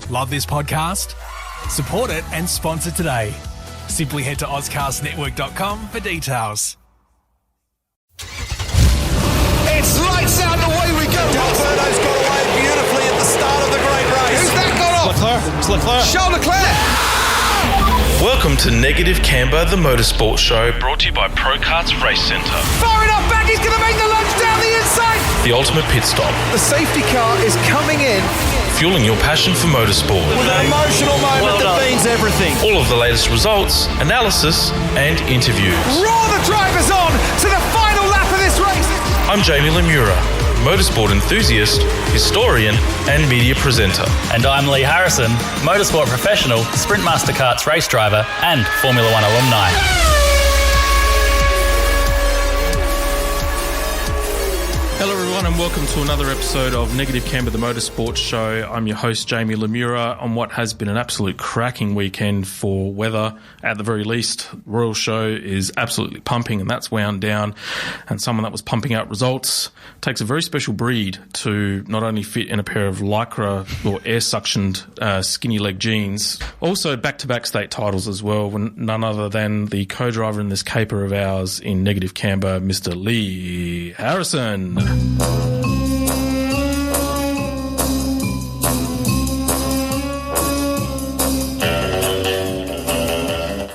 Love this podcast? Support it and sponsor today. Simply head to ozcastnetwork.com for details. It's lights out and away we go. Alberto's got away beautifully at the start of the great race. Who's that got off? Leclerc. Charles Leclerc. Welcome to Negative Camber, the Motorsport Show, brought to you by Kart's Race Centre. Far enough back, he's going to make the lunge down the inside. The ultimate pit stop, The safety car is coming in fueling your passion for motorsport. with an emotional moment that means everything. All of the latest results, analysis, and interviews. Roar the drivers on to the final lap of this race. I'm Jamie Lemura, motorsport enthusiast, historian, and media presenter. And I'm Leigh Harrison, motorsport professional, Sprint Master Karts race driver, and Formula One alumni. Hello everyone and welcome to another episode of Negative Camber, the Motorsport Show. I'm your host Jamie Lemura on what has been an absolute cracking weekend for weather. At the very least, Royal Show is absolutely pumping and that's wound down, and someone that was pumping out results takes a very special breed to not only fit in a pair of lycra or air suctioned skinny leg jeans, also back-to-back state titles as well, when none other than the co-driver in this caper of ours in Negative Camber, Mr. Leigh Harrison.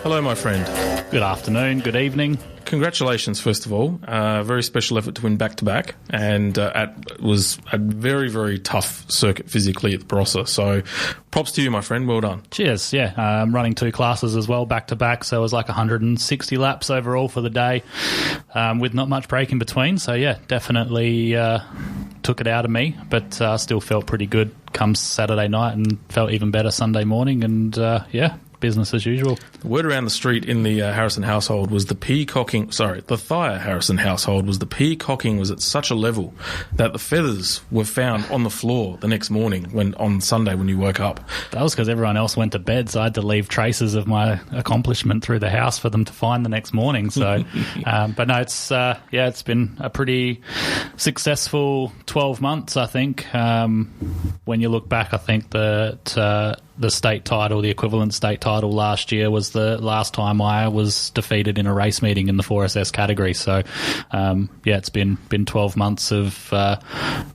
Hello, my friend. Good afternoon, good evening. Congratulations, first of all. Very special effort to win back-to-back, and it was a very, very tough circuit physically at the Barossa. So props to you, my friend. Well done. Cheers, yeah. I'm running two classes as well, back-to-back, so it was like 160 laps overall for the day, with not much break in between. So, yeah, definitely took it out of me, but still felt pretty good come Saturday night and felt even better Sunday morning, and, yeah, business as usual. The word around the street in the Harrison household was the Thyer Harrison household was the peacocking was at such a level that the feathers were found on the floor the next morning on Sunday when you woke up. That was because everyone else went to bed, so I had to leave traces of my accomplishment through the house for them to find the next morning. So, but no, it's been a pretty successful 12 months, I think. When you look back, I think that the state title, the equivalent state title last year, was the last time I was defeated in a race meeting in the 4SS category. So, it's been 12 months of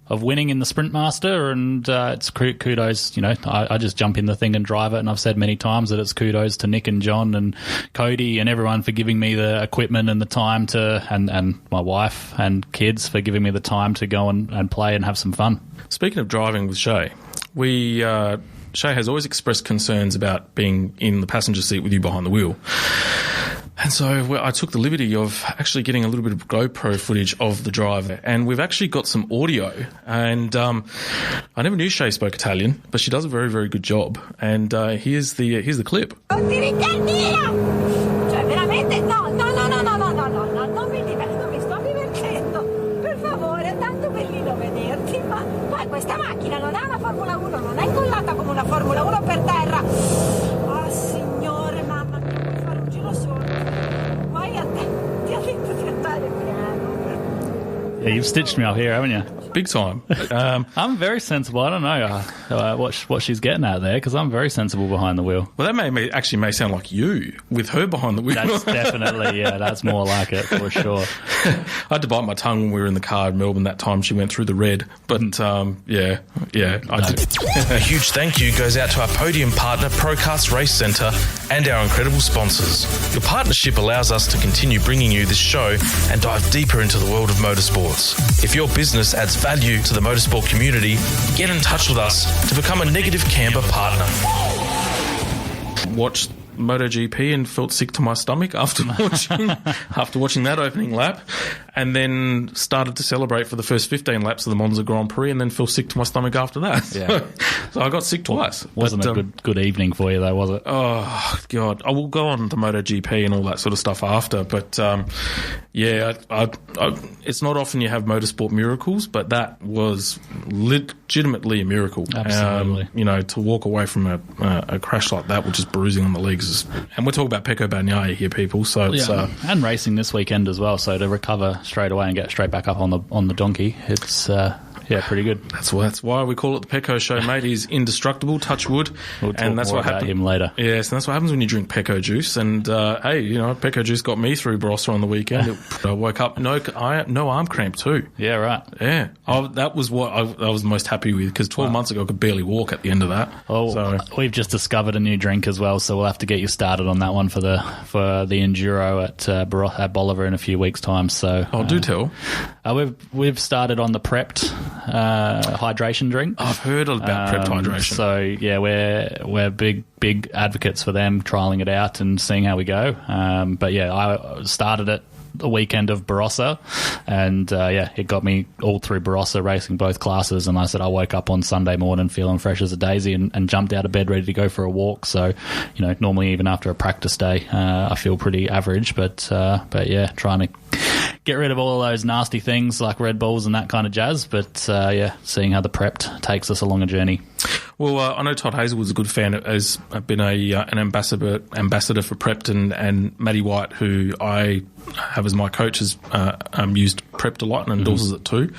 winning in the Sprint Master, and it's kudos. You know, I just jump in the thing and drive it, and I've said many times that it's kudos to Nick and John and Cody and everyone for giving me the equipment and the time to, and my wife and kids for giving me the time to go and play and have some fun. Speaking of driving with Shay, Shay has always expressed concerns about being in the passenger seat with you behind the wheel. And so I took the liberty of actually getting a little bit of GoPro footage of the drive, and we've actually got some audio. And I never knew Shay spoke Italian, but she does a very, very good job. And here's the clip. Non mi diverto, mi sto divertendo. Per favore, è tanto bellino vederti, ma poi questa macchina non è una Formula 1, non è incollata come una Formula 1 per terra. Oh signore, mamma, mi puoi fare un giro solo. Vai a te, ti ha detto di andare piano. Yeah, you've stitched me up here, haven't you? Big time. I'm very sensible. I don't know what she's getting at there, because I'm very sensible behind the wheel. Well, that may sound like you with her behind the wheel. That's definitely, that's more like it for sure. I had to bite my tongue when we were in the car in Melbourne that time she went through the red. But, I do. A huge thank you goes out to our podium partner, Kart's Race Centre, and our incredible sponsors. Your partnership allows us to continue bringing you this show and dive deeper into the world of motorsports. If your business adds value to the motorsport community, get in touch with us to become a Negative Camber partner. Watched MotoGP and felt sick to my stomach after watching that opening lap, and then started to celebrate for the first 15 laps of the Monza Grand Prix, and then felt sick to my stomach after that. Yeah. So I got sick twice. Wasn't a good evening for you though, was it? Oh God, I will go on to MotoGP and all that sort of stuff after, but it's not often you have motorsport miracles, but that was legitimately a miracle. Absolutely. To walk away from a crash like that, which is bruising on the legs, and we're talking about Pecco Bagnaia here, people. So it's and racing this weekend as well. So to recover straight away and get straight back up on the donkey, it's Yeah, pretty good. That's why we call it the Pecco Show, mate. He's indestructible, touch wood. We'll talk and that's more what about happened. him later. Yes, and that's what happens when you drink Pecco juice. And hey, Pecco juice got me through Barossa on the weekend. I woke up no arm cramp too. Yeah, right. Yeah, that was what I was most happy with, because 12 months ago I could barely walk at the end of that. Oh, so we've just discovered a new drink as well, so we'll have to get you started on that one for the enduro at Bolivar in a few weeks' time. So do tell. We've started on the prepped hydration drink. I've heard about prepped hydration. So yeah, we're big advocates for them, trialing it out and seeing how we go. But yeah, I started it the weekend of Barossa, and it got me all through Barossa, racing both classes. And I said I woke up on Sunday morning feeling fresh as a daisy and jumped out of bed ready to go for a walk. So normally even after a practice day I feel pretty average, but yeah, trying to get rid of all of those nasty things like Red Bulls and that kind of jazz. But seeing how the prepped takes us along a journey. Well, I know Todd Hazelwood's a good fan, has been an ambassador for Prepped, and Matty White, who I have as my coach, has used Prepped a lot and endorses it too.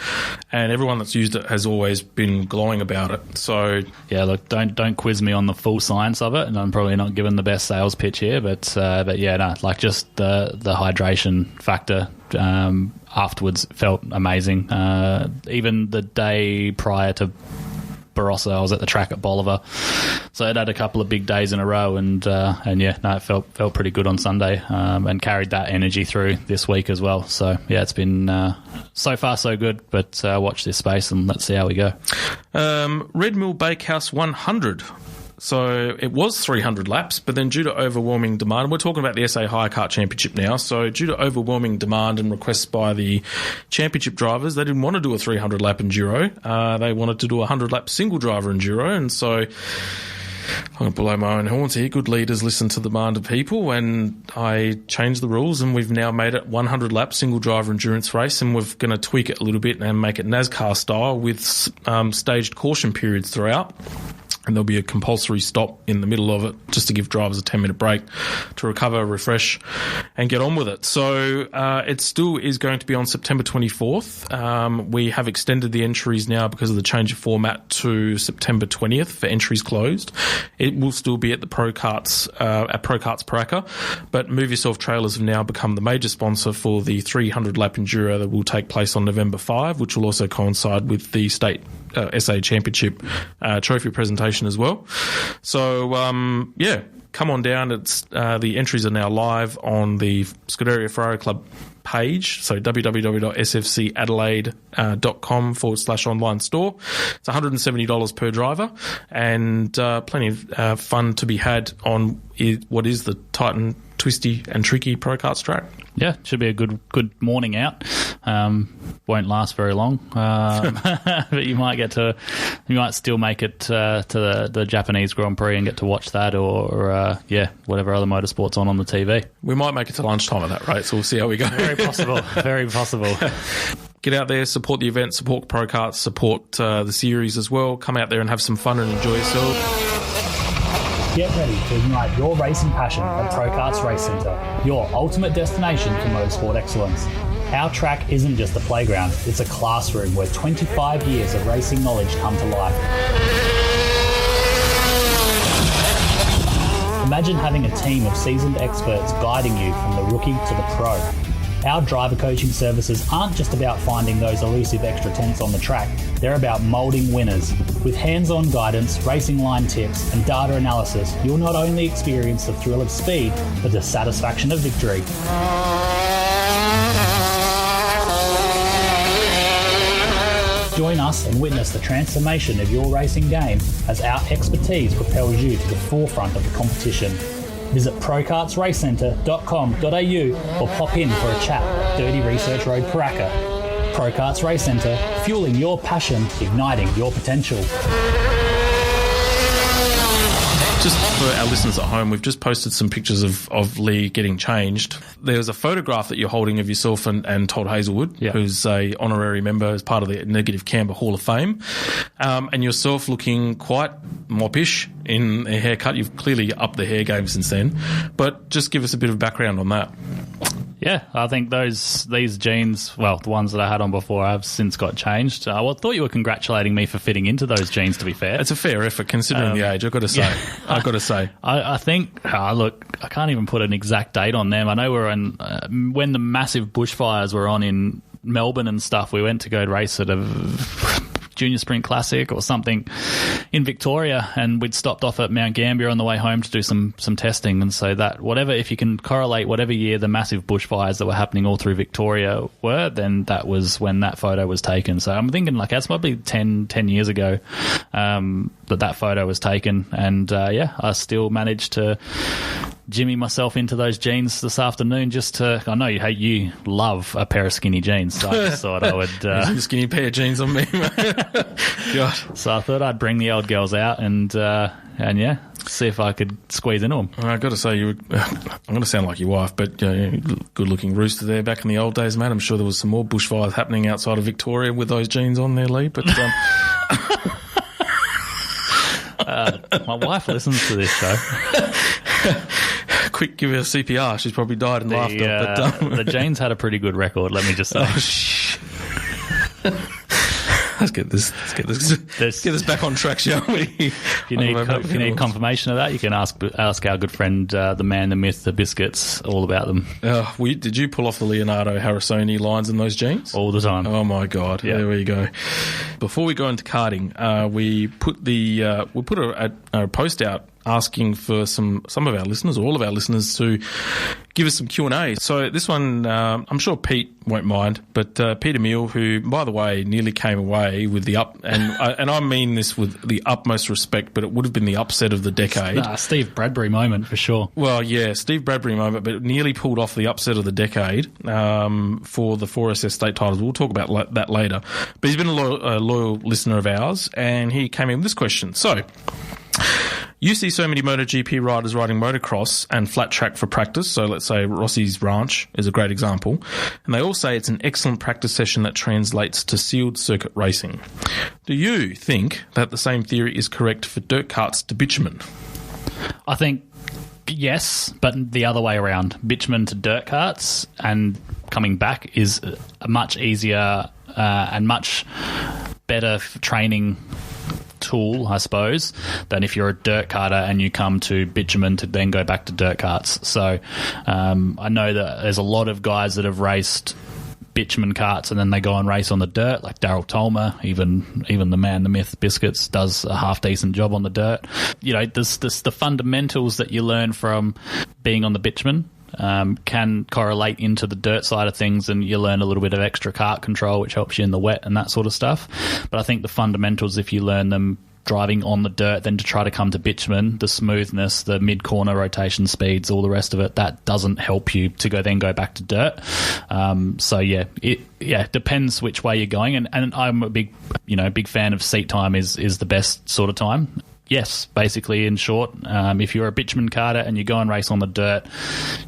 And everyone that's used it has always been glowing about it. So yeah, look, don't quiz me on the full science of it, and I'm probably not giving the best sales pitch here, but yeah, no, like just the hydration factor. Afterwards felt amazing. Even the day prior to Barossa, I was at the track at Bolivar, so I'd had a couple of big days in a row, and yeah, no, it felt pretty good on Sunday, and carried that energy through this week as well. So yeah, it's been so far so good, but watch this space and let's see how we go. Red Mill Bakehouse 100. So it was 300 laps, but then due to overwhelming demand, we're talking about the SA Hire Kart Championship now, so due to overwhelming demand and requests by the championship drivers, they didn't want to do a 300-lap enduro. They wanted to do a 100-lap single-driver enduro, and so I'm going to blow my own horns here. Good leaders listen to the demand of people, and I changed the rules, and we've now made it 100-lap single-driver endurance race, and we're going to tweak it a little bit and make it NASCAR style with staged caution periods throughout. And there'll be a compulsory stop in the middle of it just to give drivers a 10-minute break to recover, refresh, and get on with it. So it still is going to be on September 24th. We have extended the entries now because of the change of format to September 20th for entries closed. It will still be at the Pro Karts, at Pro Karts Paraka, but Move Yourself Trailers have now become the major sponsor for the 300-lap enduro that will take place on November 5, which will also coincide with the State SA Championship trophy presentation as well. So yeah, come on down. It's the entries are now live on the Scuderia Ferrari Club page, so www.sfcadelaide.com/online store. It's $170 per driver, and plenty of fun to be had on what is the Titan twisty and tricky Pro Karts track. Yeah, should be a good morning out. Won't last very long, but you might still make it to the Japanese Grand Prix and get to watch that, or whatever other motorsport's on the TV. We might make it to lunchtime at that rate, so we'll see how we go. Very possible. Very possible. Get out there, support the event, support Pro Karts, support the series as well. Come out there and have some fun and enjoy yourself. Get ready to ignite your racing passion at Pro Karts Race Centre, your ultimate destination for motorsport excellence. Our track isn't just a playground, it's a classroom where 25 years of racing knowledge come to life. Imagine having a team of seasoned experts guiding you from the rookie to the pro. Our driver coaching services aren't just about finding those elusive extra tenths on the track, they're about moulding winners. With hands-on guidance, racing line tips and data analysis, you'll not only experience the thrill of speed, but the satisfaction of victory. Join us and witness the transformation of your racing game as our expertise propels you to the forefront of the competition. Visit prokartsracecentre.com.au or pop in for a chat at 30 Research Road, Paraka. Pro Karts Race Centre, fueling your passion, igniting your potential. Just for our listeners at home, we've just posted some pictures of Leigh getting changed. There's a photograph that you're holding of yourself and Todd Hazelwood, who's a honorary member as part of the Negative Camber Hall of Fame, and yourself looking quite moppish in a haircut. You've clearly upped the hair game since then, but just give us a bit of background on that. Yeah, I think these jeans, well, the ones that I had on before, I've since got changed. I thought you were congratulating me for fitting into those jeans, to be fair. It's a fair effort considering the age, I've got to say. Yeah. I've got to say. I think, look, I can't even put an exact date on them. I know we're in, when the massive bushfires were on in Melbourne and stuff, we went to go race at a Junior Sprint Classic or something in Victoria, and we'd stopped off at Mount Gambier on the way home to do some testing. And so that whatever, if you can correlate whatever year the massive bushfires that were happening all through Victoria were, then that was when that photo was taken. So I'm thinking like that's probably 10 years ago that photo was taken. And I still managed to jimmy myself into those jeans this afternoon just to, I know you love a pair of skinny jeans, so I just thought I would... a skinny pair of jeans on me, God. So I thought I'd bring the old girls out and see if I could squeeze into them. I've got to say, I'm going to sound like your wife, but good-looking rooster there back in the old days, mate. I'm sure there was some more bushfires happening outside of Victoria with those jeans on there, Leigh, but... my wife listens to this show. Quick, give her a CPR. She's probably died in laughter. But, the jeans had a pretty good record, let me just say. Let's get this back on track, shall we? If you need confirmation of that, you can ask our good friend, the man, the myth, the biscuits, all about them. Did you pull off the Leonardo Harrisoni lines in those jeans? All the time. Oh my God! Yeah. There we go. Before we go into karting, we put a post out asking for some of our listeners, or all of our listeners, to give us some Q&A. So this one, I'm sure Pete won't mind, but Peter Meal, who, by the way, nearly came away with the and I mean this with the utmost respect, but it would have been the upset of the decade. Steve Bradbury moment for sure. Well, yeah, Steve Bradbury moment, but it nearly pulled off the upset of the decade for the 4SS State Titles. We'll talk about that later. But he's been a loyal listener of ours, and he came in with this question. So... you see so many MotoGP riders riding motocross and flat track for practice, so let's say Rossi's Ranch is a great example, and they all say it's an excellent practice session that translates to sealed circuit racing. Do you think that the same theory is correct for dirt karts to bitumen? I think yes, but the other way around. Bitumen to dirt karts and coming back is a much easier and much better training tool, I suppose, than if you're a dirt karter and you come to bitumen to then go back to dirt karts. So I know that there's a lot of guys that have raced bitumen karts and then they go and race on the dirt, like Daryl Tolmer, even the man, the myth, Biscuits, does a half decent job on the dirt. You know, there's the fundamentals that you learn from being on the bitumen can correlate into the dirt side of things, and you learn a little bit of extra kart control, which helps you in the wet and that sort of stuff. But I think the fundamentals, if you learn them driving on the dirt, then to try to come to bitumen, the smoothness, the mid-corner rotation speeds, all the rest of it, that doesn't help you to go back to dirt. So it depends which way you're going, and I'm a big fan of seat time is the best sort of time. Yes, basically, in short, if you're a bitumen karter and you go and race on the dirt,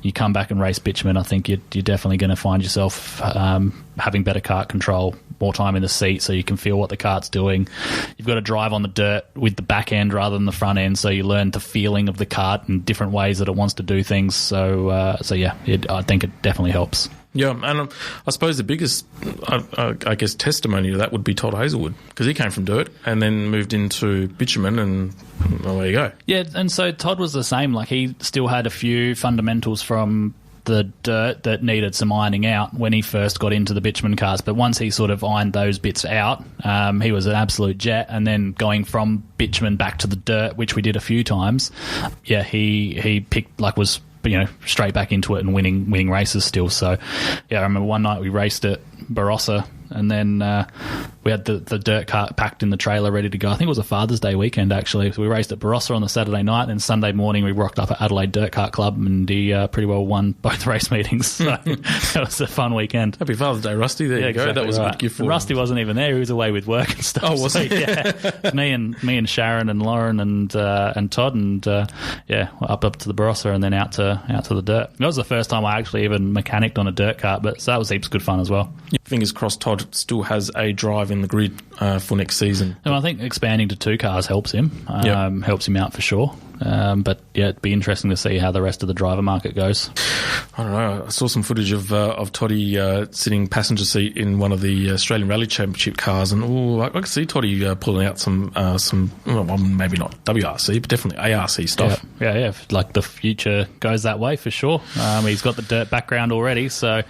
you come back and race bitumen, I think you're definitely going to find yourself having better kart control, more time in the seat so you can feel what the kart's doing. You've got to drive on the dirt with the back end rather than the front end, so you learn the feeling of the kart and different ways that it wants to do things. So I think it definitely helps. Yeah, and I suppose the biggest, I guess, testimony to that would be Todd Hazelwood, because he came from dirt and then moved into bitumen, and well, there you go. Yeah, and so Todd was the same. Like, he still had a few fundamentals from the dirt that needed some ironing out when he first got into the bitumen cars, but once he sort of ironed those bits out, he was an absolute jet. And then going from bitumen back to the dirt, which we did a few times, yeah, he picked, like, was straight back into it and winning races still. So yeah, I remember one night we raced at Barossa, and then we had the dirt cart packed in the trailer ready to go. I think it was a Father's Day weekend, actually. So we raced at Barossa on the Saturday night, and Sunday morning we rocked up at Adelaide Dirt Kart Club, and he pretty well won both race meetings. So it was a fun weekend. Happy Father's Day, Rusty. There you go. Exactly, that was right. a good gift for him. Rusty wasn't even there. He was away with work and stuff. Oh, was he? Yeah. me and Sharon and Lauren and Todd, and up to the Barossa and then out to the dirt. That was the first time I actually even mechanicked on a dirt kart, but so that was heaps good fun as well. Fingers crossed Todd still has a drive in the grid for next season. And I think expanding to 2 cars helps him. Helps him out for sure. But yeah, it'd be interesting to see how the rest of the driver market goes. I don't know. I saw some footage of Toddy sitting passenger seat in one of the Australian Rally Championship cars, and I could see Toddy pulling out some well, maybe not WRC, but definitely ARC stuff. Yeah. Like the future goes that way for sure. He's got the dirt background already, so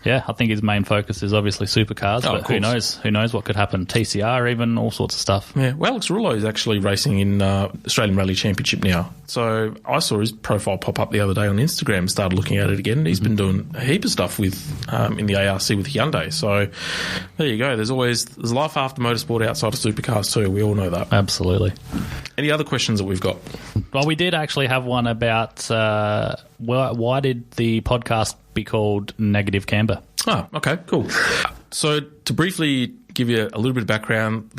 yeah, I think his main focus is obviously supercars. But who knows? Who knows what could happen? TCR, even all sorts of stuff. Yeah. Well, Alex Rullo is actually racing in Australian Rally Championship now. So I saw his profile pop up the other day on Instagram and started looking at it again. He's been doing a heap of stuff with in the ARC with Hyundai. So there you go. There's life after motorsport outside of supercars too. We all know that. Absolutely. Any other questions that we've got? Well, we did actually have one about why did the podcast be called Negative Camber? Oh, okay, cool. So to briefly give you a little bit of background,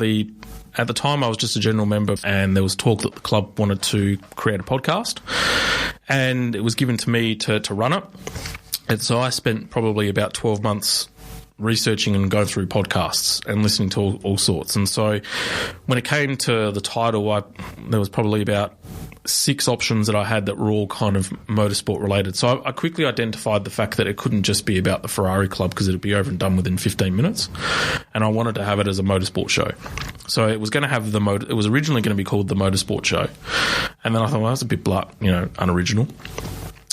at the time I was just a general member, and there was talk that the club wanted to create a podcast, and it was given to me to run it. And so I spent probably about 12 months researching and going through podcasts and listening to all sorts. And so when it came to the title, there was probably about 6 options that I had that were all kind of motorsport related. So I quickly identified the fact that it couldn't just be about the Ferrari club, because it'd be over and done within 15 minutes. And I wanted to have it as a motorsport show. So it was going to have it was originally going to be called the Motorsport Show. And then I thought, well, that's a bit unoriginal.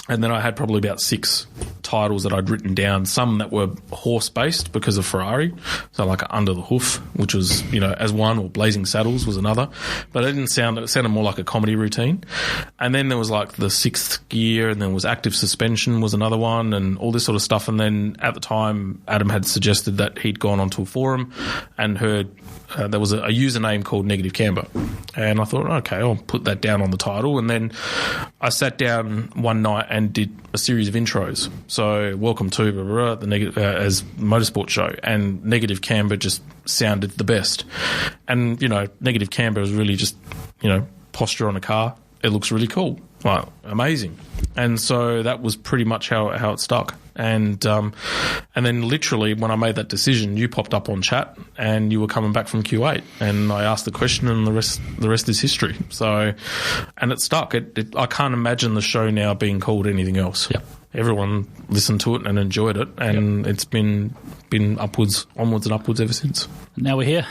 And then I had probably about 6 titles that I'd written down, some that were horse-based because of Ferrari, so like Under the Hoof, which was, as one, or Blazing Saddles was another, but it sounded more like a comedy routine. And then there was like the 6th Gear, and then was Active Suspension was another one, and all this sort of stuff. And then at the time, Adam had suggested that he'd gone onto a forum and heard there was a username called Negative Camber. And I thought, okay, I'll put that down on the title. And then I sat down one night and did a series of intros. So welcome to the as Motorsport Show, and Negative Camber just sounded the best. And Negative Camber is really just posture on a car. It looks really cool, amazing. And so that was pretty much how it stuck. And then literally when I made that decision, you popped up on chat and you were coming back from Q8, and I asked the question, and the rest is history. So, and it stuck. I can't imagine the show now being called anything else. Yep. Everyone listened to it and enjoyed it, and It's been onwards and upwards ever since. Now we're here.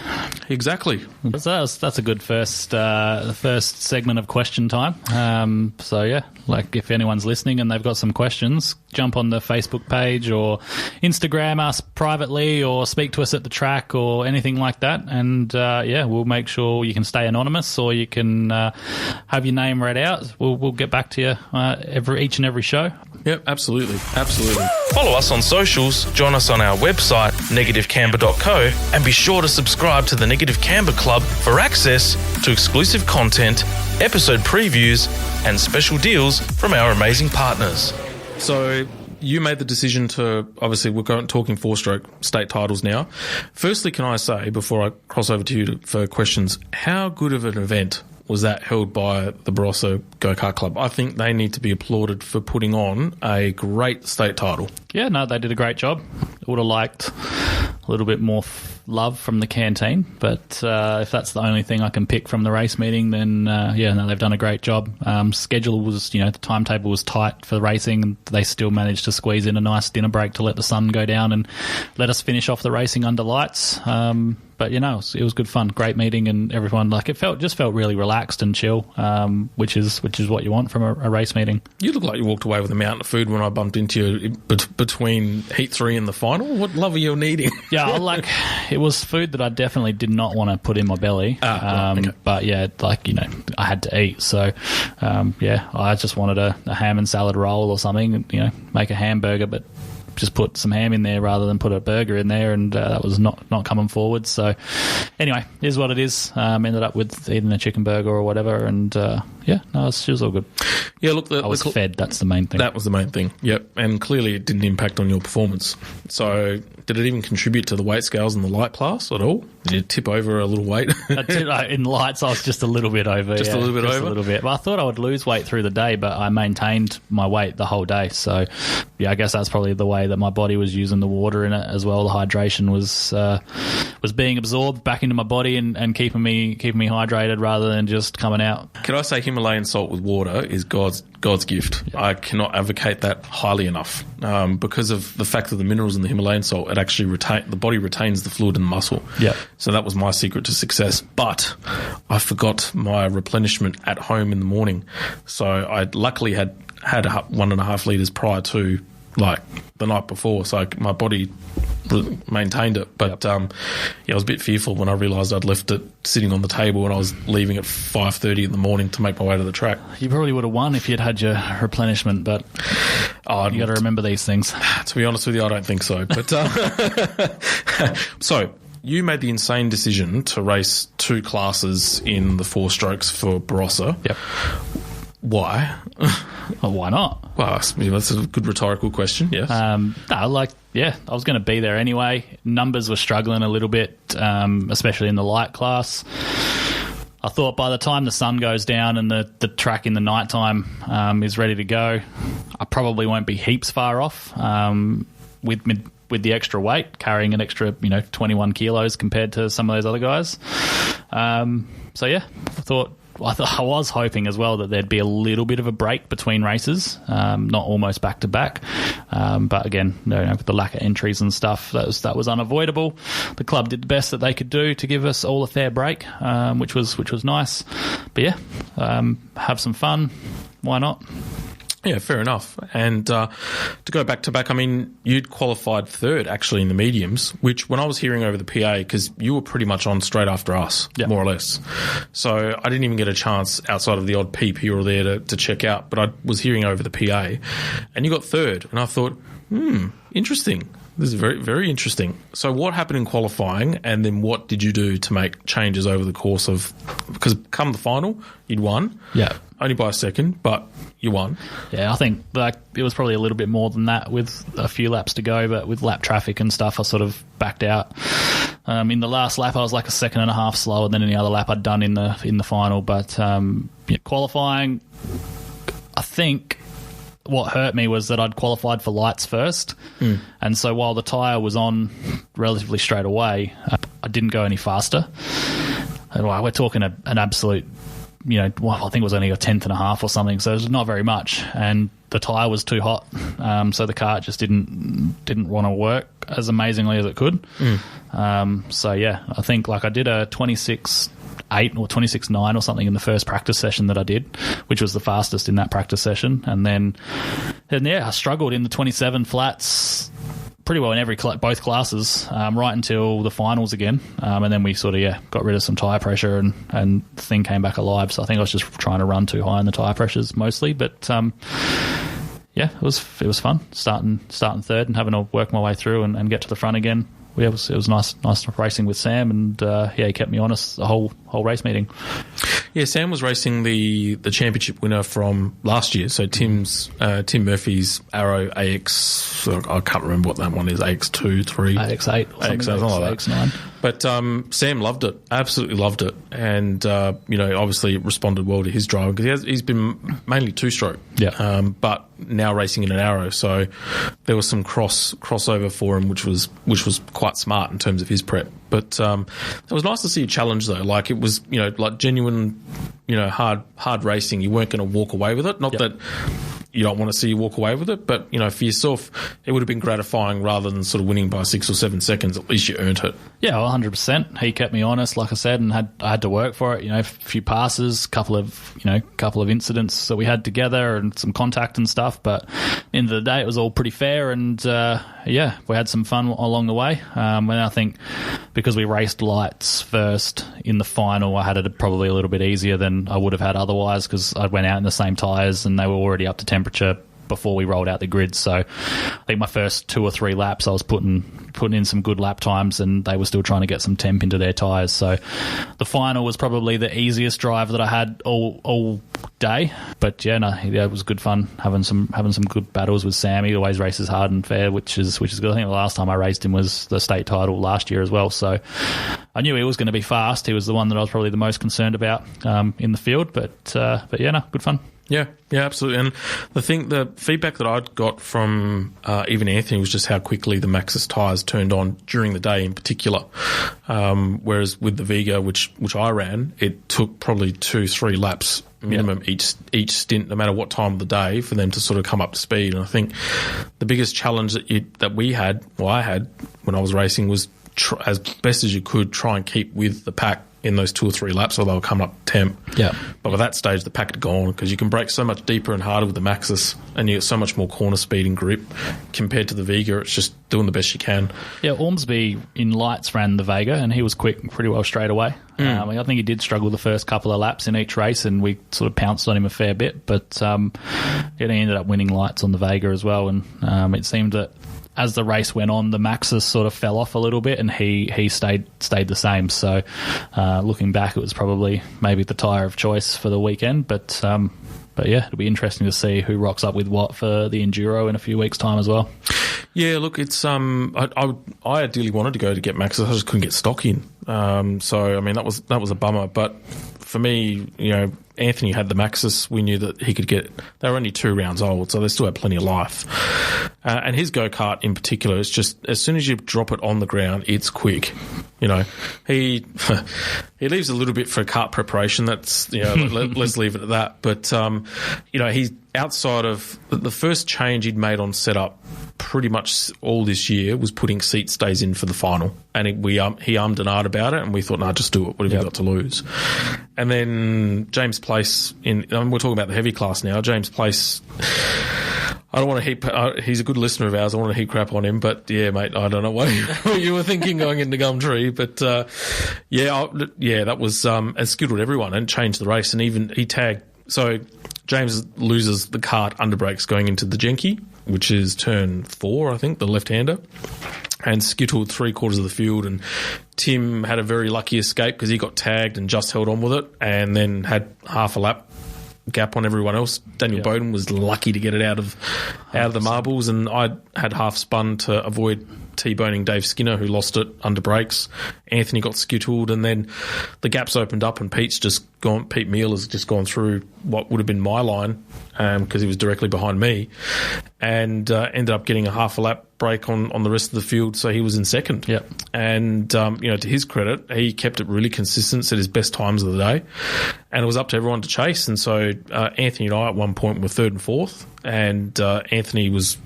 Exactly. That's a good first segment of question time. So yeah, like if anyone's listening and they've got some questions, jump on the Facebook page or Instagram us privately, or speak to us at the track or anything like that. And we'll make sure you can stay anonymous, or you can have your name read out. We'll get back to you each and every show. Yep, absolutely. Follow us on socials, join us on our website, negativecamber.co, and be sure to subscribe to the Negative Camber Club for access to exclusive content, episode previews, and special deals from our amazing partners. So you made the decision to, obviously we're talking 4-stroke state titles now. Firstly, can I say, before I cross over to you for questions, how good of an event was that held by the Barossa Go-Kart Club? I think they need to be applauded for putting on a great state title. Yeah, no, they did a great job. Would have liked a little bit more love from the canteen, but if that's the only thing I can pick from the race meeting, then they've done a great job. Schedule was, the timetable was tight for the racing, and they still managed to squeeze in a nice dinner break to let the sun go down and let us finish off the racing under lights. But it was good fun, great meeting, and everyone it felt really relaxed and chill, which is what you want from a race meeting. You look like you walked away with a mountain of food when I bumped into you between Heat 3 and the final. What love are you needing? Yeah, it was food that I definitely did not want to put in my belly. Okay. But yeah, I had to eat, so I just wanted a ham and salad roll or something, make a hamburger, but just put some ham in there rather than put a burger in there, and that was not coming forward. So anyway, here's what it is. Ended up with eating a chicken burger or whatever, and it was all good. Yeah, look, I was fed. That's the main thing. That was the main thing. Yep, and clearly it didn't impact on your performance. So did it even contribute to the weight scales in the light class at all? Did you tip over a little weight? In lights, I was just a little bit over. Just a little bit over? A little bit. Well, I thought I would lose weight through the day, but I maintained my weight the whole day. So, yeah, I guess that's probably the way that my body was using the water in it as well. The hydration was being absorbed back into my body and keeping me hydrated rather than just coming out. Can I say him Himalayan salt with water is God's gift. Yep. I cannot advocate that highly enough. Because of the fact that the minerals in the Himalayan salt, it actually the body retains the fluid in the muscle. Yeah. So that was my secret to success. But I forgot my replenishment at home in the morning. So I luckily had 1.5 litres prior to the night before. So my body maintained it. But I was a bit fearful when I realised I'd left it sitting on the table and I was leaving at 5:30 in the morning to make my way to the track. You probably would have won if you'd had your replenishment, but you got to remember these things. To be honest with you, I don't think so. But so you made the insane decision to race 2 classes in the 4 strokes for Barossa. Yep. Why? Well, why not? Well, that's a good rhetorical question, yes. I was going to be there anyway. Numbers were struggling a little bit, especially in the light class. I thought by the time the sun goes down and the track in the nighttime is ready to go, I probably won't be heaps far off with the extra weight, carrying an extra 21 kilos compared to some of those other guys. I was hoping as well that there'd be a little bit of a break between races, not almost back to back. But again, with the lack of entries and stuff, that was unavoidable. The club did the best that they could do to give us all a fair break, which was nice. But have some fun. Why not? Yeah, fair enough. And to go back to back, I mean, you'd qualified 3rd actually in the mediums, which when I was hearing over the PA, because you were pretty much on straight after us, more or less. So I didn't even get a chance outside of the odd peep here or there to check out, but I was hearing over the PA, and you got 3rd. And I thought, interesting. This is very, very interesting. So what happened in qualifying, and then what did you do to make changes over the course of... Because come the final, you'd won. Yeah. Only by a second, but you won. Yeah, I think it was probably a little bit more than that with a few laps to go, but with lap traffic and stuff, I sort of backed out. In the last lap, I was like a second and a half slower than any other lap I'd done in the final. But qualifying, I think... What hurt me was that I'd qualified for lights first, and so while the tyre was on relatively straight away, I didn't go any faster. And we're talking an absolute, I think it was only a 1/10.5 or something, so it was not very much, and the tyre was too hot, so the kart just didn't want to work as amazingly as it could. I think I did a 26.8 or 26.9 or something in the first practice session that I did, which was the fastest in that practice session. And then I struggled in the 27 flats pretty well in both classes, right until the finals again. And then we sort of, got rid of some tyre pressure and the thing came back alive. So I think I was just trying to run too high in the tyre pressures mostly. But, it was fun starting 3rd and having to work my way through and get to the front again. It was nice racing with Sam, and he kept me honest the whole race meeting. Yeah, Sam was racing the championship winner from last year. So Tim Murphy's Arrow AX. I can't remember what that one is. AX2, 3, AX8, something like that. AX9. But Sam loved it, absolutely loved it, and obviously responded well to his driving because he's been mainly 2-stroke. Yeah. But now racing in an Arrow, so there was some crossover for him, which was quite smart in terms of his prep. But it was nice to see a challenge though. Like it was, genuine, hard racing. You weren't going to walk away with it. Not that you don't want to see you walk away with it, but for yourself, it would have been gratifying rather than sort of winning by 6 or 7 seconds. At least you earned it. Yeah, 100%. He kept me honest, like I said, and I had to work for it. A few passes, couple of incidents that we had together, and some contact and stuff. But at the end of the day, it was all pretty fair, and we had some fun along the way. And I think because we raced lights first in the final, I had it probably a little bit easier than I would have had otherwise because I went out in the same tyres and they were already up to temperature before we rolled out the grid. So I think my first 2 or 3 laps I was putting in some good lap times and they were still trying to get some temp into their tyres. So the final was probably the easiest drive that I had all day. But it was good fun having some good battles with Sam. He always races hard and fair, which is good. I think the last time I raced him was the state title last year as well. So I knew he was going to be fast. He was the one that I was probably the most concerned about in the field. But good fun. Yeah, absolutely. And the feedback that I'd got from even Anthony was just how quickly the Maxxis tyres turned on during the day in particular. Whereas with the Vega, which I ran, it took probably 2-3 laps minimum each stint, no matter what time of the day, for them to sort of come up to speed. And I think the biggest challenge that I had when I was racing was as best as you could try and keep with the pack in those 2 or 3 laps, or they were coming up temp. Yeah. But by that stage, the pack had gone, because you can brake so much deeper and harder with the Maxxis, and you get so much more corner speed and grip compared to the Vega. It's just doing the best you can. Yeah, Ormsby in lights ran the Vega, and he was quick pretty well straight away. I think he did struggle the first couple of laps in each race, and we sort of pounced on him a fair bit. But he ended up winning lights on the Vega as well, and it seemed that as the race went on, the Maxxis sort of fell off a little bit, and he stayed the same. So looking back, it was probably maybe the tyre of choice for the weekend. But yeah, it'll be interesting to see who rocks up with what for the Enduro in a few weeks' time as well. Yeah, look, it's I ideally wanted to go to get Maxxis. I just couldn't get stock in. So I mean, that was a bummer. But for me, Anthony had the Maxxis. We knew that he could get. They were only 2 rounds old, so they still had plenty of life. And his go-kart in particular is just, as soon as you drop it on the ground, it's quick. He leaves a little bit for kart preparation. That's let's leave it at that. But he's outside of the first change he'd made on setup pretty much all this year was putting seat stays in for the final, and he ummed and ahed about it, and we thought, no, just do it. What have you got to lose? And then James Place we're talking about the heavy class now. James Place, I don't want to heap. He's a good listener of ours. I want to heap crap on him, but yeah, mate, I don't know what you were thinking going into Gumtree, but that was and skittled everyone and changed the race, and even he tagged. So James loses the kart under brakes going into the Genki, which is turn 4, I think, the left-hander, and skittled 3/4 of the field. And Tim had a very lucky escape because he got tagged and just held on with it, and then had half a lap gap on everyone else. Daniel Bowden was lucky to get it out of the marbles, and I had half spun to avoid T-boning Dave Skinner, who lost it under brakes. Anthony got skittled, and then the gaps opened up, and Pete Meal has just gone through what would have been my line, because he was directly behind me, and ended up getting a half a lap break on the rest of the field, so he was in second. Yep. And to his credit, he kept it really consistent, set his best times of the day, and it was up to everyone to chase. And so Anthony and I at one point were 3rd and 4th, and Anthony was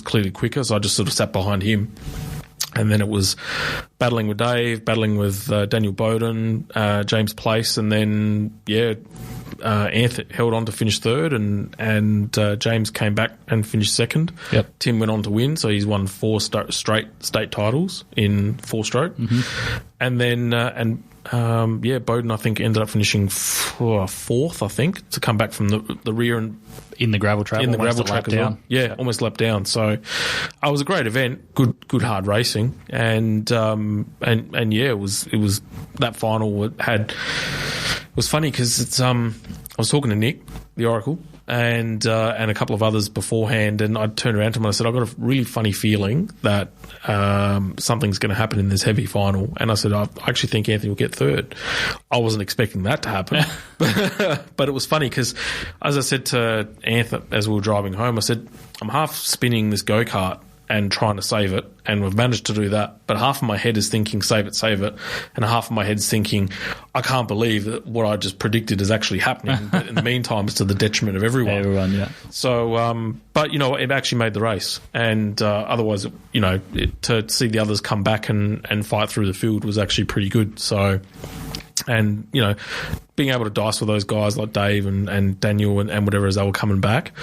clearly quicker, so I just sort of sat behind him. And then it was battling with Dave, battling with Daniel Bowden, James Place, and then Anthony held on to finish 3rd, and James came back and finished 2nd. Yep. Tim went on to win, so he's won 4 straight state titles in 4-stroke. Mm-hmm. And then Bowden, I think, ended up finishing 4th, I think, to come back from the rear and in the gravel track. In the gravel track as well. Yeah, almost lapped down. So it was a great event, good hard racing, and it was that final it was funny because it's I was talking to Nick, the Oracle, and a couple of others beforehand, and I turned around to him and I said, I've got a really funny feeling that something's going to happen in this heavy final. And I said, I actually think Anthony will get 3rd. I wasn't expecting that to happen. But it was funny because, as I said to Anthony as we were driving home, I said, I'm half spinning this go-kart and trying to save it, and we've managed to do that. But half of my head is thinking, save it, and half of my head is thinking, I can't believe that what I just predicted is actually happening. But in the meantime, it's to the detriment of everyone. Everyone, yeah. So, but it actually made the race, and otherwise, to see the others come back and fight through the field was actually pretty good. So, and being able to dice with those guys like Dave and Daniel and whatever as they were coming back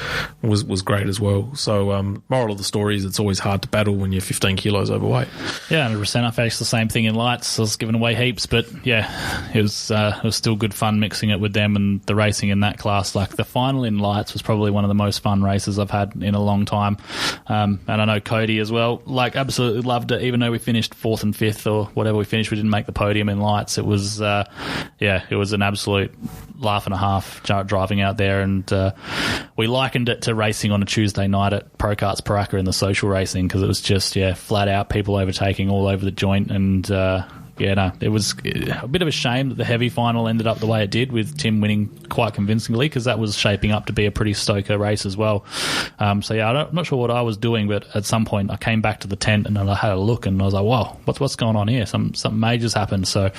was great as well. So moral of the story is it's always hard to battle when you're 15 kilos overweight. Yeah, 100%. I faced the same thing in lights. I was giving away heaps, but yeah, it was still good fun mixing it with them and the racing in that class. Like the final in lights was probably one of the most fun races I've had in a long time. And I know Cody as well, like absolutely loved it, even though we finished 4th and 5th or whatever we finished, we didn't make the podium in lights. It was, it was an absolute laugh and a half driving out there, and we likened it to racing on a Tuesday night at Pro Karts Paraka in the social racing, because it was just flat out people overtaking all over the joint, and it was a bit of a shame that the heavy final ended up the way it did, with Tim winning quite convincingly, because that was shaping up to be a pretty stoker race as well. I'm not sure what I was doing, but at some point I came back to the tent and I had a look and I was like, whoa, what's going on here? Something major's happened. So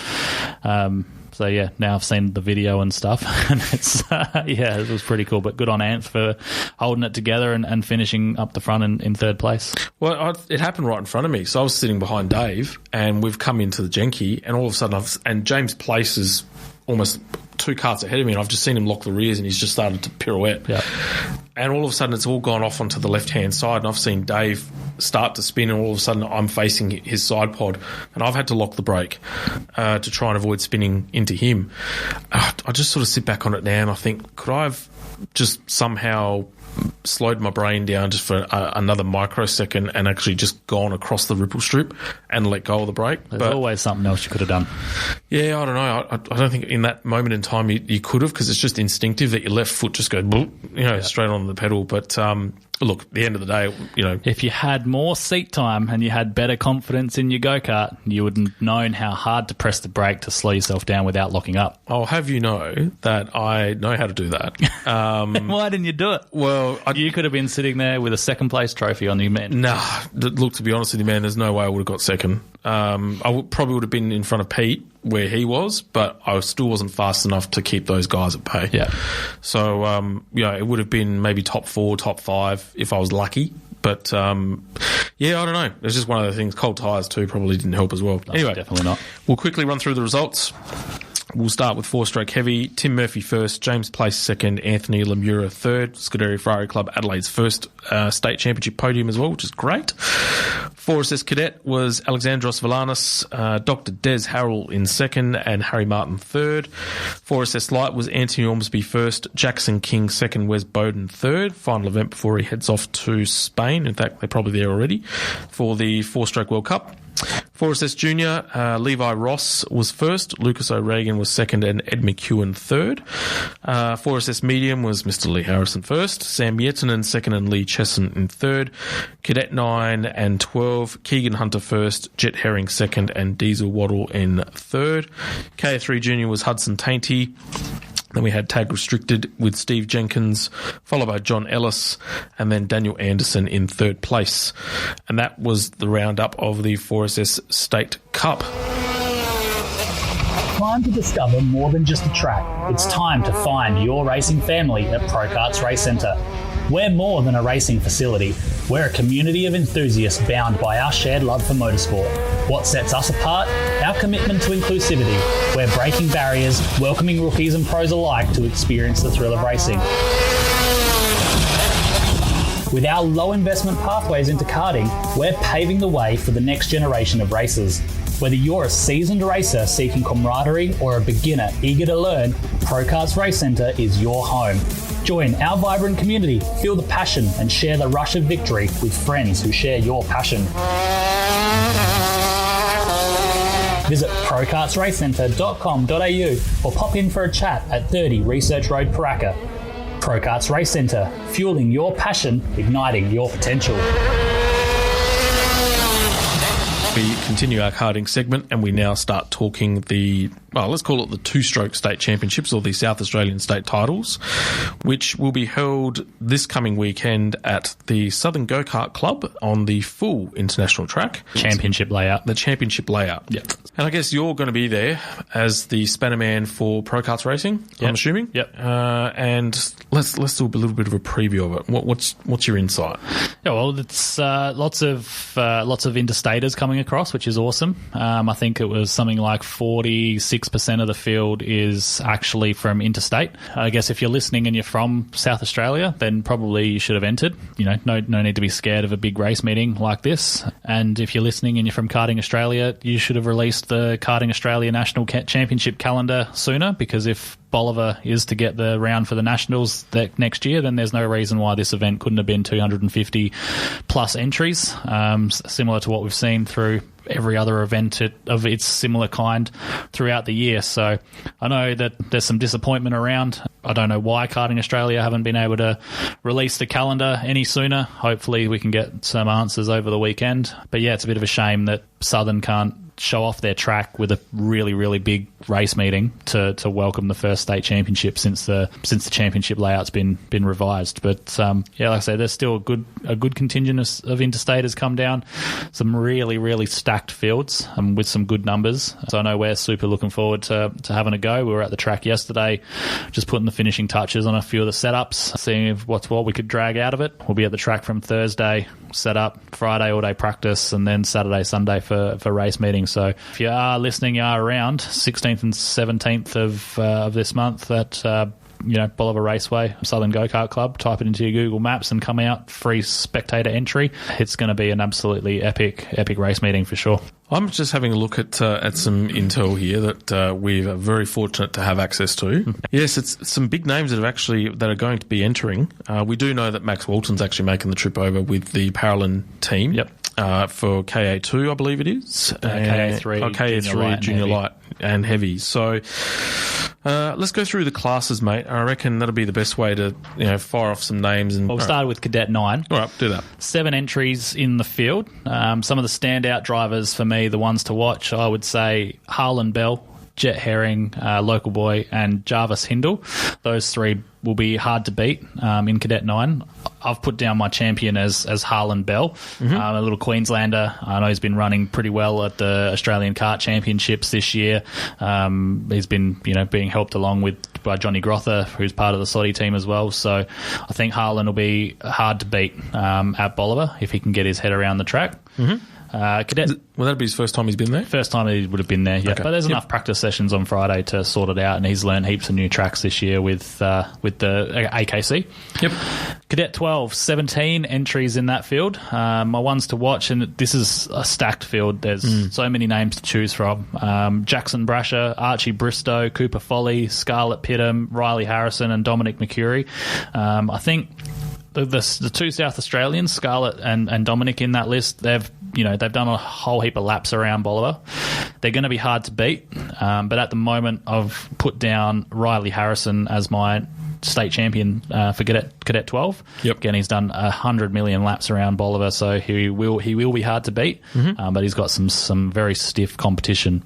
So, yeah, now I've seen the video and stuff, and it's, it was pretty cool. But good on Ant for holding it together and finishing up the front in third place. Well, it happened right in front of me. So I was sitting behind Dave, and we've come into the Genki, and all of a sudden, and James Place is almost 2 karts ahead of me, and I've just seen him lock the rears, and he's just started to pirouette. Yeah. And all of a sudden, it's all gone off onto the left-hand side, and I've seen Dave start to spin, and all of a sudden, I'm facing his side pod, and I've had to lock the brake to try and avoid spinning into him. I just sort of sit back on it now, and I think, could I have just somehow slowed my brain down just for another microsecond and actually just gone across the ripple strip and let go of the brake? There's always something else you could have done. Yeah, I don't know. I don't think in that moment in time you could have, because it's just instinctive that your left foot just goes, straight on the pedal. But look, at the end of the day, if you had more seat time and you had better confidence in your go-kart, you would have known how hard to press the brake to slow yourself down without locking up. I'll have you know that I know how to do that. Why didn't you do it? Well, you could have been sitting there with a second-place trophy on your man. Nah, look, to be honest with you, man, there's no way I would have got second. Probably would have been in front of Pete where he was, but I still wasn't fast enough to keep those guys at bay. Yeah. So, it would have been maybe top 4, top 5 if I was lucky. But, I don't know. It's just one of the things. Cold tyres too probably didn't help as well. No, anyway, definitely not. We'll quickly run through the results. We'll start with 4-stroke heavy. Tim Murphy first, James Place second, Anthony Lemura third. Scuderia Ferrari Club Adelaide's first state championship podium as well, which is great. 4SS Cadet was Alexandros Villanis, Dr. Des Harrell in second, and Harry Martin third. 4SS Light was Anthony Ormsby first, Jackson King second, Wes Bowden third. Final event before he heads off to Spain. In fact, they're probably there already for the 4-stroke World Cup. 4SS Junior, Levi Ross was first, Lucas O'Regan was second, and Ed McEwen third. 4SS Medium was Mr. Leigh Harrison first, Sam Yettinen second, and Lee Chesson in third. Cadet 9 and 12, Keegan Hunter first, Jet Herring second, and Diesel Waddle in third. KA3 Junior was Hudson Tainty. Then we had Tag Restricted with Steve Jenkins, followed by John Ellis, and then Daniel Anderson in third place. And that was the roundup of the 4SS State Cup. Time to discover more than just a track. It's time to find your racing family at Pro Karts Race Centre. We're more than a racing facility. We're a community of enthusiasts bound by our shared love for motorsport. What sets us apart? Our commitment to inclusivity. We're breaking barriers, welcoming rookies and pros alike to experience the thrill of racing. With our low investment pathways into karting, we're paving the way for the next generation of racers. Whether you're a seasoned racer seeking camaraderie or a beginner eager to learn, Pro Karts Race Centre is your home. Join our vibrant community, feel the passion and share the rush of victory with friends who share your passion. Visit prokartsracecentre.com.au or pop in for a chat at 30 Research Road, Paraka. Pro Karts Race Centre, fueling your passion, igniting your potential. We continue our karting segment, and we now start talking let's call it the 2-stroke state championships, or the South Australian State Titles, which will be held this coming weekend at the Southern Go-Kart Club on the full international track. Championship layout. The championship layout. Yep. And I guess you're going to be there as the spanner man for Pro Karts Racing, yep. I'm assuming. Yep. And let's do a little bit of a preview of it. What's your insight? Yeah, well, it's lots of interstaters coming across, which is awesome. I think it was something like 46% of the field is actually from interstate. I guess if you're listening and you're from South Australia, then probably you should have entered. No need to be scared of a big race meeting like this. And if you're listening and you're from Karting Australia, you should have released the Karting Australia National Championship calendar sooner, because if Bolivar is to get the round for the Nationals next year, then there's no reason why this event couldn't have been 250 plus entries, similar to what we've seen through every other event of its similar kind throughout the year. So I know that there's some disappointment around. I don't know why Karting Australia haven't been able to release the calendar any sooner. Hopefully we can get some answers over the weekend. But yeah, it's a bit of a shame that Southern can't show off their track with a really, really big race meeting to welcome the first state championship since the championship layout's been revised. But like I say, there's still a good contingent of interstaters come down. Some really, really stacked fields with some good numbers. So I know we're super looking forward to having a go. We were at the track yesterday, just putting the finishing touches on a few of the setups, seeing if what we could drag out of it. We'll be at the track from Thursday, set up, Friday all day practice, and then Saturday, Sunday for race meetings. So if you are listening, you are around 16th and 17th of this month at Bolivar Raceway, Southern Go-Kart Club. Type it into your Google Maps and come out. Free spectator entry. It's going to be an absolutely epic race meeting for sure. I'm just having a look at some intel here that we're very fortunate to have access to. Yes, it's some big names that are going to be entering. We do know that Max Walton's actually making the trip over with the Paralyn team. Yep. For KA2, I believe it is. KA3, KA3 Junior Light and Heavy. So let's go through the classes, mate. I reckon that'll be the best way to fire off some names. We'll start with Cadet 9. All right, do that. 7 entries in the field. Some of the standout drivers for me, the ones to watch, I would say Harlan Bell, Jet Herring, Local Boy, and Jarvis Hindle. Those 3 will be hard to beat in Cadet 9. I've put down my champion as Harlan Bell, a little Queenslander. I know he's been running pretty well at the Australian Kart Championships this year. He's been being helped along by Johnny Grother, who's part of the Saudi team as well. So I think Harlan will be hard to beat at Bolivar if he can get his head around the track. Cadet. Will that be his first time he's been there? First time he would have been there, yeah. Okay. But there's enough practice sessions on Friday to sort it out, and he's learned heaps of new tracks this year with the AKC. Yep. Cadet 12, 17 entries in that field. My ones to watch, and this is a stacked field. There's so many names to choose from. Jackson Brasher, Archie Bristow, Cooper Foley, Scarlett Pittam, Riley Harrison, and Dominic McCurry. I think the 2 South Australians, Scarlett and Dominic, in that list, they've done a whole heap of laps around Bolivar. They're going to be hard to beat, but at the moment I've put down Riley Harrison as my state champion for Cadet 12. Yep. Again, he's done 100 million laps around Bolivar, so he will be hard to beat, but he's got some very stiff competition.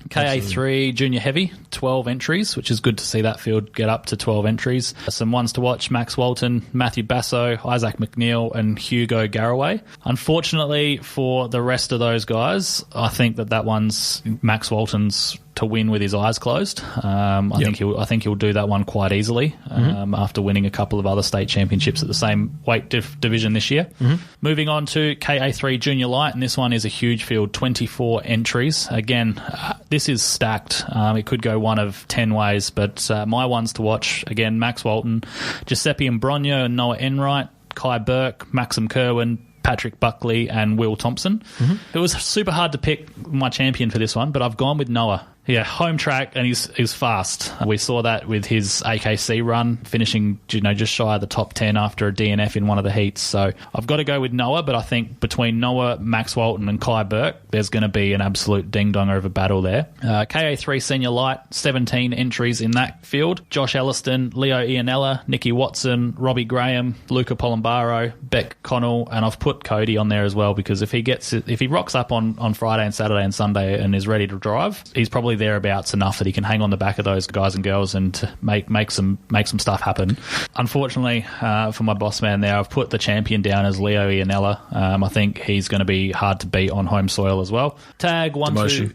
KA3 Junior Heavy, 12 entries, which is good to see that field get up to 12 entries. Some ones to watch: Max Walton, Matthew Basso, Isaac McNeil, and Hugo Garraway. Unfortunately for the rest of those guys, I think that one's Max Walton's to win with his eyes closed. I think he'll do that one quite easily after winning a couple of other state championships at the same weight division this year. Moving on to KA3 Junior Light, and this one is a huge field, 24 entries. Again, this is stacked. It could go one of 10 ways, but my ones to watch, again, Max Walton, Giuseppe Imbrogno and Noah Enright, Kai Burke, Maxim Kerwin, Patrick Buckley, and Will Thompson. It was super hard to pick my champion for this one, but I've gone with Noah. Yeah, home track, and he's fast. We saw that with his AKC run, finishing just shy of the top 10 after a DNF in one of the heats. So I've got to go with Noah, but I think between Noah, Max Walton, and Kai Burke, there's going to be an absolute ding-dong of a battle there. KA3 Senior Light, 17 entries in that field. Josh Elliston, Leo Ianella, Nicky Watson, Robbie Graham, Luca Polombaro, Beck Connell, and I've put Cody on there as well, because if he rocks up on Friday and Saturday and Sunday and is ready to drive, he's probably thereabouts enough that he can hang on the back of those guys and girls and to make some stuff happen. Unfortunately, for my boss man there, I've put the champion down as Leo Ianella. I think he's going to be hard to beat on home soil as well. Tag 1, 2...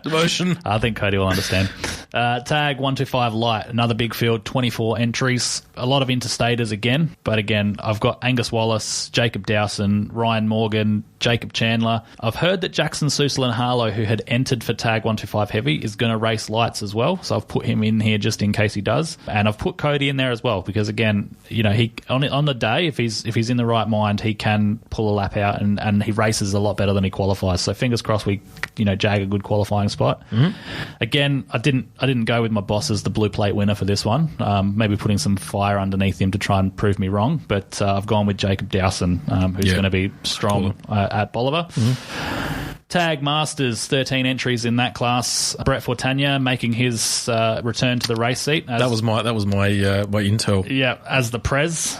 Demotion. I think Cody will understand. Tag 125 Light, another big field, 24 entries. A lot of interstaters again, but again, I've got Angus Wallace, Jacob Dowson, Ryan Morgan, Jacob Chandler. I've heard that Jackson Sussel Harlow, who had entered for Tag 125 Heavy, is going to race lights as well, so I've put him in here just in case he does. And I've put Cody in there as well, because again, he on the day, if he's in the right mind, he can pull a lap out, and he races a lot better than he qualifies. So fingers crossed we jag a good qualifying spot. Again, I didn't go with my boss as the blue plate winner for this one. Maybe putting some fire underneath him to try and prove me wrong, but I've gone with Jacob Dowson, who's going to be strong at Bolivar. Tag Masters, 13 entries in that class. Brett Fortagna making his return to the race seat. That was my intel. Yeah, as the Prez.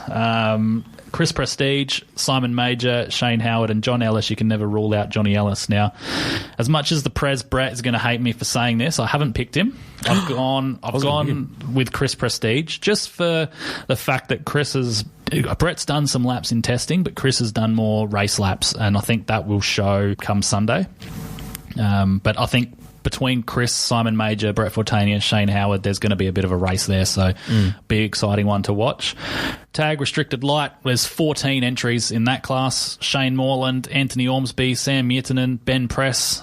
Chris Prestige, Simon Major, Shane Howard, and John Ellis. You can never rule out Johnny Ellis. Now, as much as the Prez Brett is going to hate me for saying this, I haven't picked him. I've gone with Chris Prestige just for the fact that Brett's done some laps in testing, but Chris has done more race laps, and I think that will show come Sunday. But I think between Chris, Simon Major, Brett Fortania, Shane Howard, there's going to be a bit of a race there, so be exciting one to watch. Tag Restricted Light, there's 14 entries in that class. Shane Moreland, Anthony Ormsby, Sam Mutinen, Ben Press.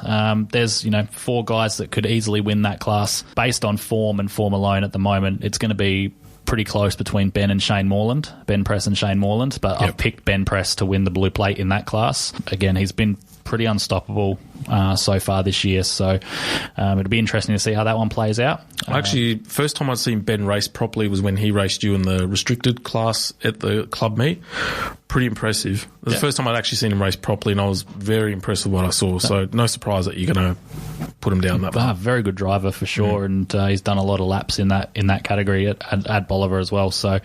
There's 4 guys that could easily win that class. Based on form and form alone at the moment, it's going to be pretty close between Ben and Shane Moreland, Ben Press and Shane Moreland, but I've picked Ben Press to win the blue plate in that class. Again, he's been pretty unstoppable so far this year, so it'll be interesting to see how that one plays out. Actually, first time I'd seen Ben race properly was when he raced you in the restricted class at the club meet. Pretty impressive. It was the first time I'd actually seen him race properly, and I was very impressed with what I saw, so no surprise that you're going to put him down that way. Very good driver for sure, and he's done a lot of laps in that category at Bolivar as well. So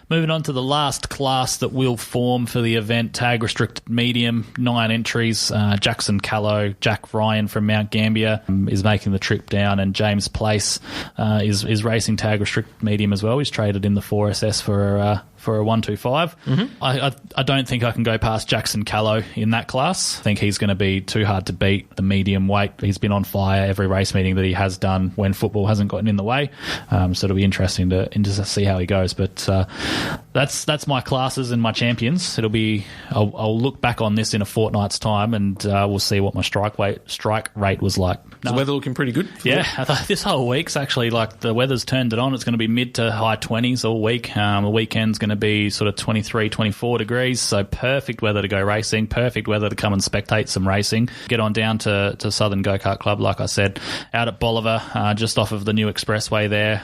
moving on to the last class that will form for the event, Tag Restricted Medium, 9 entries. Jackson Callow, Jack Ryan from Mount Gambier is making the trip down, and James Place is racing Tag Restricted Medium as well. He's traded in the 4SS for a 125. I don't think I can go past Jackson Callow in that class. I think he's going to be too hard to beat the medium weight. He's been on fire every race meeting that he has done when football hasn't gotten in the way. So it'll be interesting to see how he goes. But that's my classes and my champions. I'll look back on this in a fortnight's time, and we'll see what my strike rate was like. The weather looking pretty good? Yeah, I thought this whole week's actually, like, the weather's turned it on. It's going to be mid to high 20s all week. The weekend's going to be sort of 23, 24 degrees, so perfect weather to go racing, perfect weather to come and spectate some racing. Get on down to Southern Go-Kart Club, like I said, out at Bolivar, just off of the new expressway there,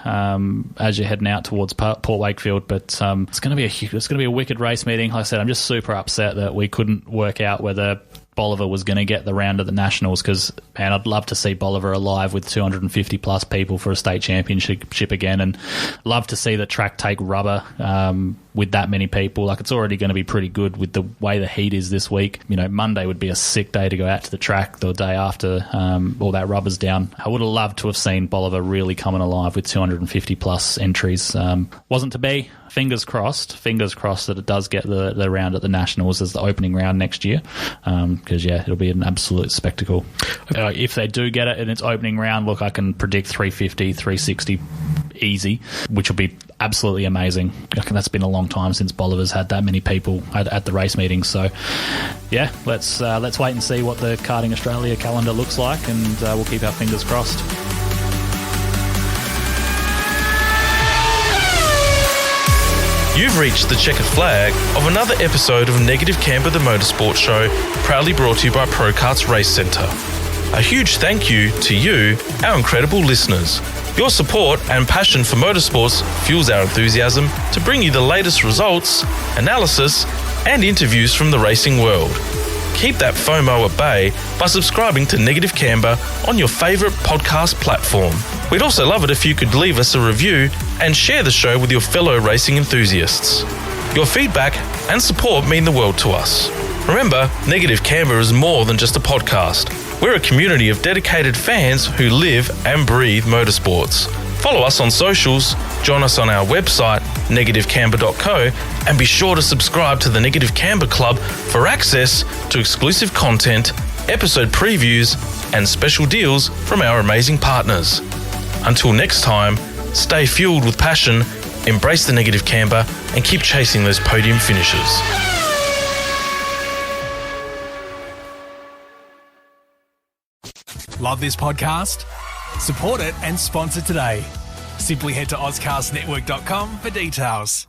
as you're heading out towards Port Wakefield. But it's going to be a wicked race meeting. Like I said, I'm just super upset that we couldn't work out whether Bolivar was going to get the round of the Nationals, because, man, I'd love to see Bolivar alive with 250 plus people for a state championship again, and love to see the track take rubber with that many people. Like, it's already going to be pretty good with the way the heat is this week. Monday would be a sick day to go out to the track the day after all that rubber's down. I would have loved to have seen Bolivar really coming alive with 250 plus entries. Wasn't to be. Fingers crossed that it does get the round at the Nationals as the opening round next year, because it'll be an absolute spectacle. If they do get it in its opening round, look, I can predict 350, 360 easy, which will be absolutely amazing. That's been a long time since Bolivar's had that many people at the race meetings. So let's wait and see what the Karting Australia calendar looks like, and we'll keep our fingers crossed. You've reached the checkered flag of another episode of Negative Camber the Motorsport Show, proudly brought to you by ProKarts Race Centre. A huge thank you to you, our incredible listeners. Your support and passion for motorsports fuels our enthusiasm to bring you the latest results, analysis, and interviews from the racing world. Keep that FOMO at bay by subscribing to Negative Camber on your favourite podcast platform. We'd also love it if you could leave us a review and share the show with your fellow racing enthusiasts. Your feedback and support mean the world to us. Remember, Negative Camber is more than just a podcast. We're a community of dedicated fans who live and breathe motorsports. Follow us on socials, join us on our website, negativecamber.co, and be sure to subscribe to the Negative Camber Club for access to exclusive content, episode previews, and special deals from our amazing partners. Until next time, stay fueled with passion, embrace the Negative Camber, and keep chasing those podium finishes. Love this podcast? Support it and sponsor today. Simply head to AuscastNetwork.com for details.